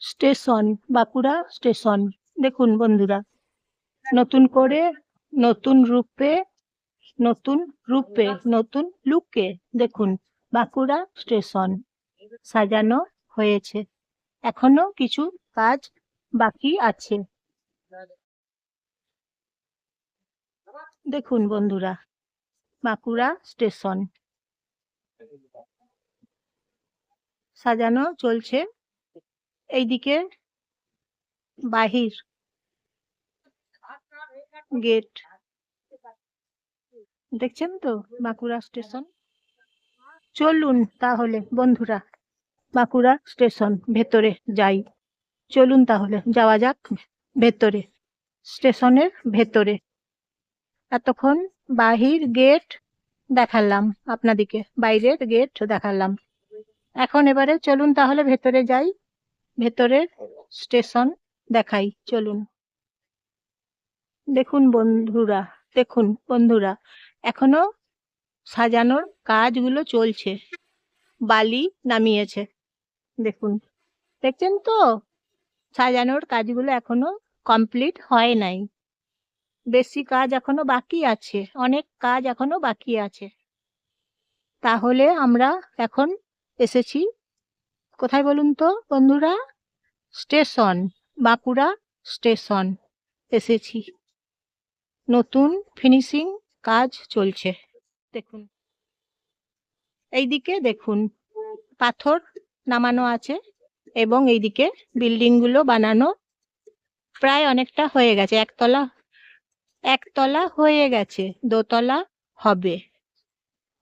Station, Bankura station. দেখুন বন্ধুরা, নতুন করে, নতুন রূপে, নতুন রূপে, নতুন লুকে দেখুন বাঁকুড়া স্টেশন সাজানো হয়েছে। এখনো কিছু কাজ বাকি আছে। দেখুন বন্ধুরা, বাঁকুড়া স্টেশন সাজানো চলছে। এইদিকে বাহির গেট দেখছেন তো, বাঁকুড়া স্টেশন। চলুন তাহলে বন্ধুরা, বাঁকুড়া স্টেশন ভেতরে যাই। চলুন তাহলে যাওয়া যাক ভেতরে, স্টেশনের ভেতরে। এতক্ষণ বাহির গেট দেখালাম আপনাদিকে, বাইরের গেট দেখালাম। এখন এবারে চলুন তাহলে ভেতরে যাই, ভেতরের স্টেশন দেখাই। চলুন। দেখুন বন্ধুরা, দেখুন বন্ধুরা, এখনো সাজানোর কাজগুলো চলছে। বালি নামিয়েছে, দেখুন, দেখছেন তো, সাজানোর কাজগুলো এখনো কমপ্লিট হয় নাই। বেশি কাজ এখনো বাকি আছে, অনেক কাজ এখনো বাকি আছে। তাহলে আমরা এখন এসেছি কোথায় বলুন তো বন্ধুরা? স্টেশন, বাঁকুড়া স্টেশন এসেছি। নতুন ফিনিশিং কাজ চলছে। দেখুন, এইদিকে দেখুন পাথর নামানো আছে এবং এইদিকে বিল্ডিং গুলো বানানো প্রায় অনেকটা হয়ে গেছে। একতলা হয়ে গেছে, দোতলা হবে,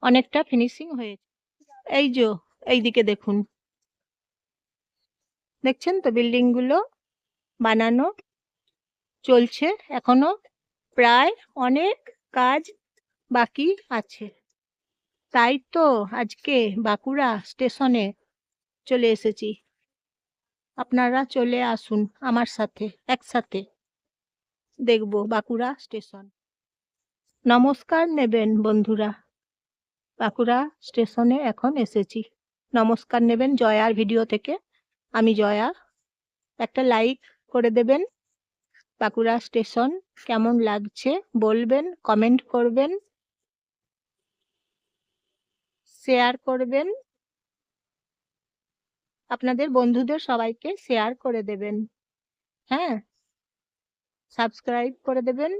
অনেকটা ফিনিশিং হয়েছে। এই যে এইদিকে দেখুন, দেখছেন তো বিল্ডিং গুলো বানানো চলছে এখনো, প্রায় অনেক কাজ বাকি আছে। তাই তো আজকে বাঁকুড়া স্টেশনে চলে এসেছি। আপনারা চলে আসুন আমার সাথে, একসাথে দেখব বাঁকুড়া স্টেশন। নমস্কার নেবেন বন্ধুরা, বাঁকুড়া স্টেশনে এখন এসেছি। নমস্কার নেবেন জয়ার ভিডিও থেকে, আমি জয়া। একটা লাইক করে দেবেন। বাঁকুড়া স্টেশন কেমন লাগছে বলবেন, কমেন্ট করবেন, শেয়ার করবেন, আপনাদের বন্ধুদের সবাইকে শেয়ার করে দেবেন। হ্যাঁ, সাবস্ক্রাইব করে দেবেন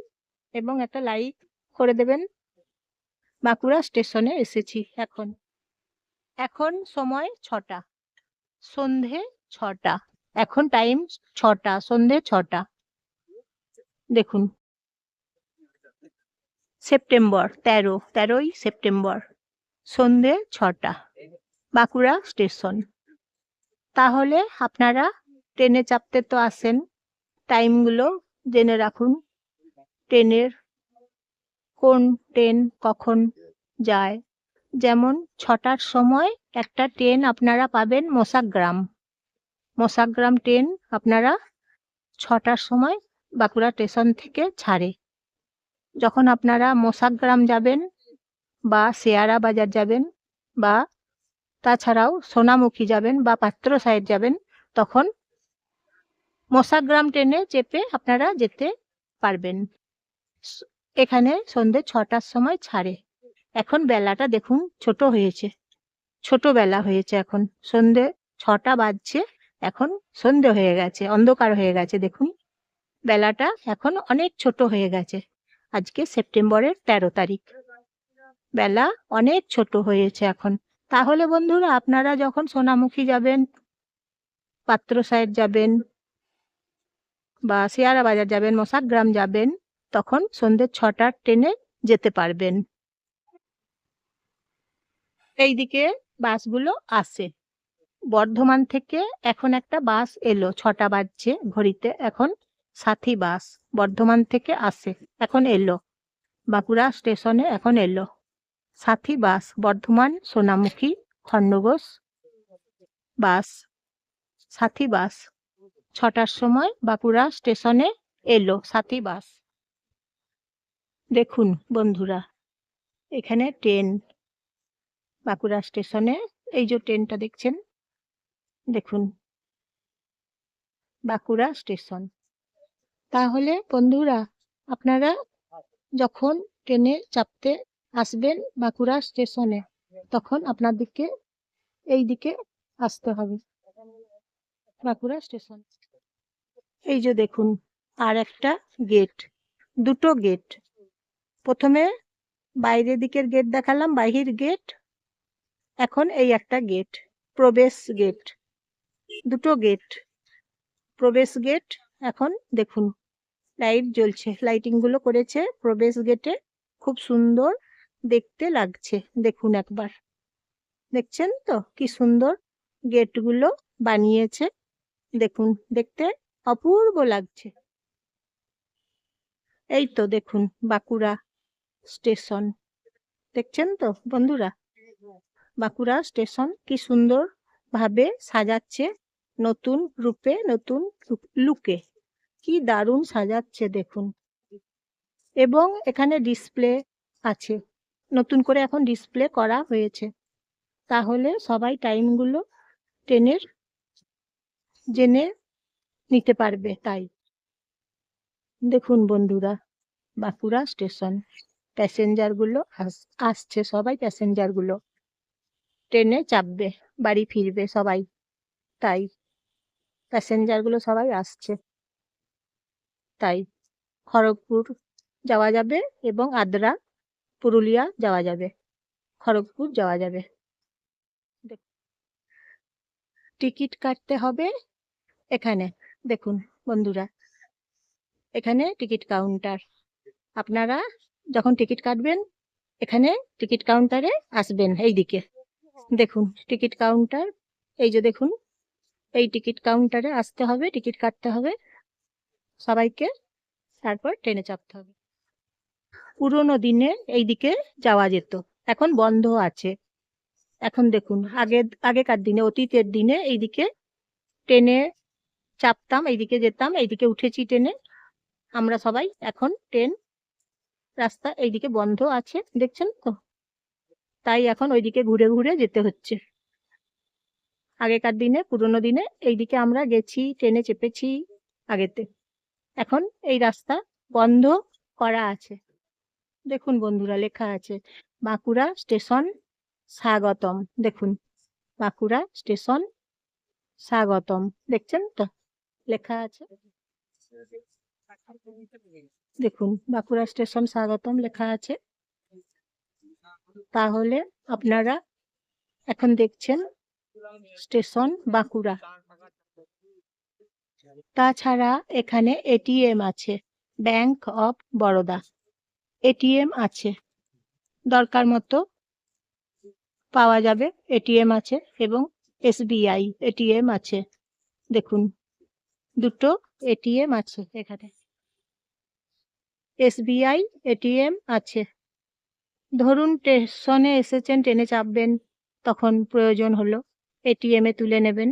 এবং একটা লাইক করে দেবেন। বাঁকুড়া স্টেশনে এসেছি এখন। এখন সময় 6টা, সন্ধে 6টা। এখন টাইম 6টা, সন্ধে 6টা। দেখুন, সেপ্টেম্বর 13ই সেপ্টেম্বর, সন্ধে 6টা, বাঁকুড়া স্টেশন। তাহলে আপনারা ট্রেনে চাপতে তো আসেন, টাইমগুলো জেনে রাখুন। ট্রেনের কোন ট্রেন কখন যায়। যেমন 6টার সময় একটা ট্রেন আপনারা পাবেন মোসাগ্রাম। মোসাগ্রাম ট্রেন আপনারা 6টার সময় বাঁকুড়া স্টেশন থেকে ছাড়ে। যখন আপনারা মোসাগ্রাম যাবেন বা শেয়ারা বাজার যাবেন বা তাছাড়াও সোনামুখী যাবেন বা পাত্রসাহেব যাবেন, তখন মোসাগ্রাম ট্রেনে চেপে আপনারা যেতে পারবেন। এখানে সন্ধে 6টার সময় ছাড়ে। এখন বেলাটা দেখুন ছোট হয়েছে, ছোট বেলা হয়েছে, এখন সন্ধে 6টা বাজছে, এখন সন্ধে হয়ে গেছে, অন্ধকার হয়ে গেছে। দেখুন বেলাটা এখন অনেক ছোট হয়ে গেছে। আজকে সেপ্টেম্বরের 13 তারিখ, বেলা অনেক ছোট হয়েছে এখন। তাহলে বন্ধুরা, আপনারা যখন সোনামুখী যাবেন, পাত্রসাহেব যাবেন বা শেয়ারা বাজার যাবেন, মোসাগ্রাম যাবেন, তখন সন্ধে 6টার ট্রেনে যেতে পারবেন। এইদিকে বাসগুলো আসে বর্ধমান থেকে। এখন একটা বাস এলো, 6টা বাজছে ঘড়িতে, এখন সাথী বাস বর্ধমান থেকে আসে, এখন এলো বাঁকুড়া স্টেশনে, এখন এলো সাথী বাস, বর্ধমান সোনামুখী খণ্ডঘোষ বাস, সাথী বাস 6টার সময় বাঁকুড়া স্টেশনে এলো সাথী বাস। দেখুন বন্ধুরা, এখানে ট্রেন বাঁকুড়া স্টেশনে, এই যে ট্রেনটা দেখছেন, দেখুন বাঁকুড়া স্টেশন। তাহলে বন্ধুরা, আপনারা যখন ট্রেনে চাপতে আসবেন বাঁকুড়া স্টেশনে, তখন আপনাদেরকে এই দিকে আসতে হবে, বাঁকুড়া স্টেশন। এই যে দেখুন, আর একটা গেট, দুটো গেট। প্রথমে বাইরের দিকের গেট দেখালাম, বাহির গেট। এখন এই একটা গেট, প্রবেশ গেট। দুটো গেট, প্রবেশ গেট। এখন দেখুন লাইট জ্বলছে, লাইটিং গুলো করেছে প্রবেশ গেটে, খুব সুন্দর দেখতে লাগছে। দেখুন একবার, দেখছেন তো কি সুন্দর গেটগুলো বানিয়েছে। দেখুন, দেখতে অপূর্ব লাগছে। এই তো দেখুন বাঁকুড়া স্টেশন, দেখছেন তো বন্ধুরা? বাঁকুড়া স্টেশন কি সুন্দর ভাবে সাজাচ্ছে, নতুন রূপে, নতুন লুকে, কি দারুণ সাজাচ্ছে দেখুন। এবং এখানে ডিসপ্লে আছে, নতুন করে এখন ডিসপ্লে করা হয়েছে, তাহলে সবাই টাইমগুলো ট্রেনের জেনে নিতে পারবে। তাই দেখুন বন্ধুরা, বাঁকুড়া স্টেশন, প্যাসেঞ্জার গুলো আসছে, সবাই প্যাসেঞ্জার গুলো ট্রেনে চাপবে, বাড়ি ফিরবে সবাই। তাই প্যাসেঞ্জার গুলো সবাই আসছে। তাই খড়গপুর যাওয়া যাবে এবং আদ্রা, পুরুলিয়া যাওয়া যাবে, খড়গপুর যাওয়া যাবে। টিকিট কাটতে হবে এখানে, দেখুন বন্ধুরা, এখানে টিকিট কাউন্টার। আপনারা যখন টিকিট কাটবেন, এখানে টিকিট কাউন্টারে আসবেন। এই দিকে দেখুন টিকিট কাউন্টার, এই যে দেখুন, এই টিকিট কাউন্টারে আসতে হবে, টিকিট কাটতে হবে সবাইকে, তারপর ট্রেনে চাপতে হবে। পুরোনো দিনে এই দিকে যাওয়া যেত, এখন বন্ধ আছে। এখন দেখুন, আগেকার দিনে, অতীতের দিনে এইদিকে ট্রেনে চাপতাম, এইদিকে যেতাম, এইদিকে উঠেছি ট্রেনে আমরা সবাই। এখন ট্রেন রাস্তা এইদিকে বন্ধ আছে, দেখছেন তো? তাই এখন ওইদিকে ঘুরে ঘুরে যেতে হচ্ছে। আগেকার দিনে, পুরোনো দিনে এইদিকে আমরা গেছি, ট্রেনে চেপেছি আগেতে। এখন এই রাস্তা বন্ধ করা আছে। দেখুন বন্ধুরা, লেখা আছে বাঁকুড়া স্টেশন স্বাগতম। দেখুন, বাঁকুড়া স্টেশন স্বাগতম, দেখছেন তো লেখা আছে। দেখুন, বাঁকুড়া স্টেশন স্বাগতম লেখা আছে। তাহলে আপনারা এখন দেখছেন স্টেশন বাঁকুড়া। তাছাড়া এখানে এটিএম আছে, ব্যাংক অফ বরোদা এটিএম আছে, দরকার মতো পাওয়া যাবে, এটিএম আছে। এবং এসবিআই এটিএম আছে, দেখুন দুটো এটিএম আছে এখানে, এসবিআই এটিএম আছে। ধরুন স্টেশনে এসেছেন, ট্রেনে চাপবেন, তখন প্রয়োজন হলো এটিএম এ তুলে নেবেন।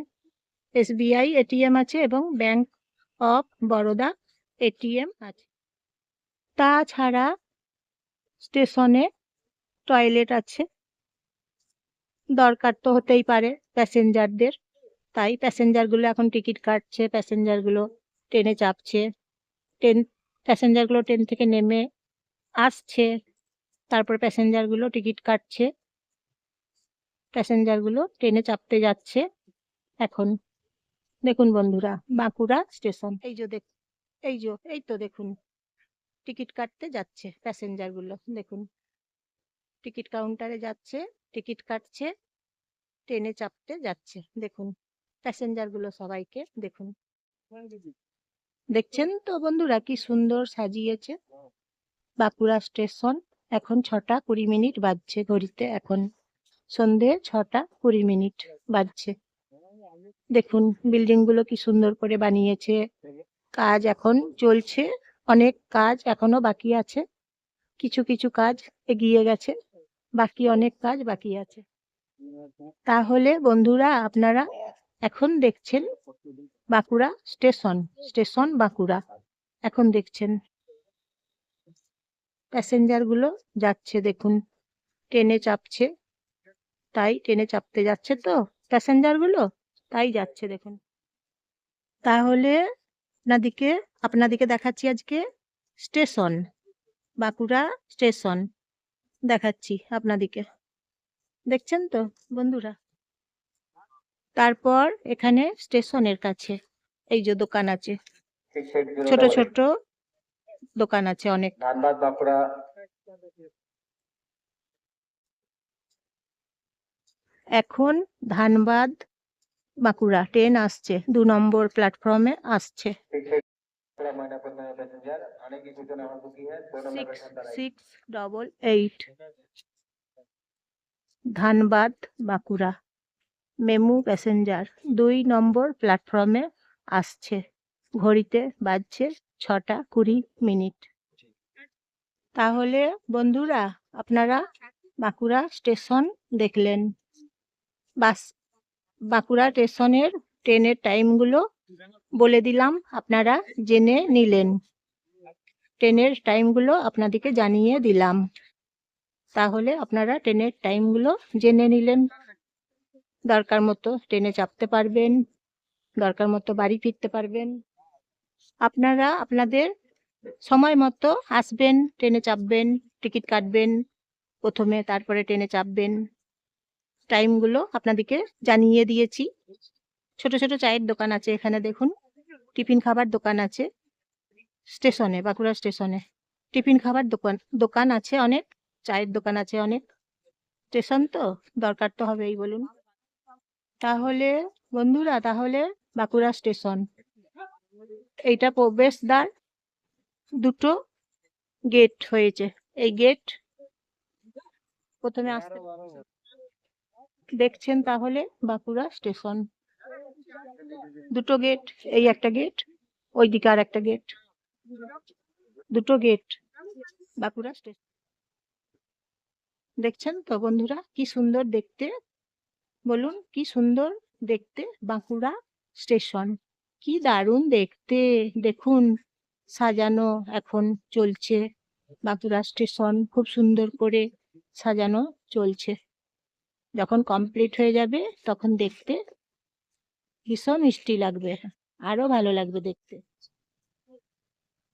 এসবিআই এটিএম আছে এবং ব্যাংক অফ বরোদা এটিএম আছে। তাছাড়া স্টেশনে টয়লেট আছে, দরকার তো হতেই পারে প্যাসেঞ্জারদের। তাই প্যাসেঞ্জারগুলো এখন টিকিট কাটছে, প্যাসেঞ্জারগুলো ট্রেনে চাপছে, প্যাসেঞ্জারগুলো ট্রেন থেকে নেমে আসছে, তারপর প্যাসেঞ্জারগুলো টিকিট কাটছে, প্যাসেঞ্জারগুলো ট্রেনে চাপতে যাচ্ছে। এখন দেখুন বন্ধুরা, বাঁকুড়া স্টেশন, এই তো দেখুন টিকিট কাটতে যাচ্ছে প্যাসেঞ্জারগুলো। দেখুন টিকিট কাউন্টারে যাচ্ছে, টিকিট কাটছে, ট্রেনে চাপতে যাচ্ছে। দেখুন প্যাসেঞ্জারগুলো সবাইকে দেখুন, দেখছেন তো বন্ধুরা কি সুন্দর সাজিয়েছে বাঁকুড়া স্টেশন। এখন 6টা 20 বাজছে ঘড়িতে, এখন সন্ধে 6টা 20 বাজছে। দেখুন বিল্ডিং গুলো কি সুন্দর করে বানিয়েছে, কাজ এখন চলছে, অনেক কাজ এখনো বাকি আছে, কিছু কিছু কাজ এগিয়ে গেছে, বাকি অনেক কাজ বাকি আছে। তাহলে বন্ধুরা, আপনারা এখন দেখছেন বাঁকুড়া স্টেশন, স্টেশন বাঁকুড়া এখন দেখছেন। প্যাসেঞ্জার গুলো যাচ্ছে, দেখুন ট্রেনে চাপছে, তাই ট্রেনে চাপতে যাচ্ছে তো প্যাসেঞ্জার গুলো, তাই যাচ্ছে দেখুন। তাহলে আপনাদিকে দেখাচ্ছি আজকে স্টেশন, বাঁকুড়া স্টেশন দেখাচ্ছি আপনাদিকে। দেখছেন তো বন্ধুরা? তারপর এখানে স্টেশনের কাছে এই যে দোকান আছে, ছোট ছোট দোকান আছে অনেক। ধানবাদ বাঁকুড়া এখন ধানবাদ বাঁকুড়া ট্রেন আসছে, 2 নম্বর প্ল্যাটফর্মে আসছে। 688 ধানবাদ বাঁকুড়া মেমু প্যাসেঞ্জার 2 নম্বর প্ল্যাটফর্মে আসছে। ঘড়িতে বাজছে 6:20। তাহলে বন্ধুরা আপনারা বাঁকুড়া স্টেশন দেখলেন। বাঁকুড়া স্টেশনের ট্রেনের টাইমগুলো বলে দিলাম, আপনারা জেনে নিলেন। ট্রেনের টাইমগুলো আপনাদেরকে জানিয়ে দিলাম। তাহলে আপনারা ট্রেনের টাইমগুলো জেনে নিলেন। দরকার মতো ট্রেনে চাপতে পারবেন, দরকার মতো বাড়ি ফিরতে পারবেন। আপনারা আপনাদের সময় মতো আসবেন, ট্রেনে চাপবেন, টিকিট কাটবেন প্রথমে, তারপরে ট্রেনে চাপবেন। টাইমগুলো আপনাদেরকে জানিয়ে দিয়েছি। ছোট ছোট চায়ের দোকান আছে এখানে, দেখুন টিফিন খাবার দোকান আছে স্টেশনে, বাঁকুড়া স্টেশনে টিফিন খাবার দোকান আছে অনেক, চায়ের দোকান আছে অনেক। স্টেশন তো দরকার তো হবেই বলুন। তাহলে বন্ধুরা, তাহলে বাঁকুড়া স্টেশন, এইটা প্রবেশদ্বার, 2টো গেট হয়েছে। এই গেট প্রথমে আসতে দেখছেন। তাহলে বাঁকুড়া স্টেশন 2টো গেট, এই একটা গেট, ওইদিকে আর একটা গেট, 2টো গেট বাঁকুড়া স্টেশন। দেখছেন তো বন্ধুরা কি সুন্দর দেখতে, বলুন কি সুন্দর দেখতে বাঁকুড়া স্টেশন, কি দারুণ দেখতে। দেখুন সাজানো এখন চলছে, বাঁকুড়া স্টেশন খুব সুন্দর করে সাজানো চলছে। যখন কমপ্লিট হয়ে যাবে তখন দেখতে ভীষণ মিষ্টি লাগবে, আরো ভালো লাগবে দেখতে।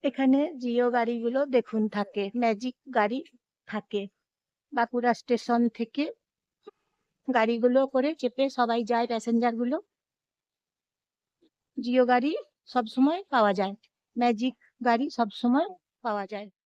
এখানে জিও গাড়িগুলো দেখুন থাকে, ম্যাজিক গাড়ি থাকে। বাঁকুড়া স্টেশন থেকে গাড়িগুলো করে চেপে সবাই যায়, প্যাসেঞ্জার গুলো। জিও গাড়ি সবসময় পাওয়া যায়, ম্যাজিক গাড়ি সবসময় পাওয়া যায়।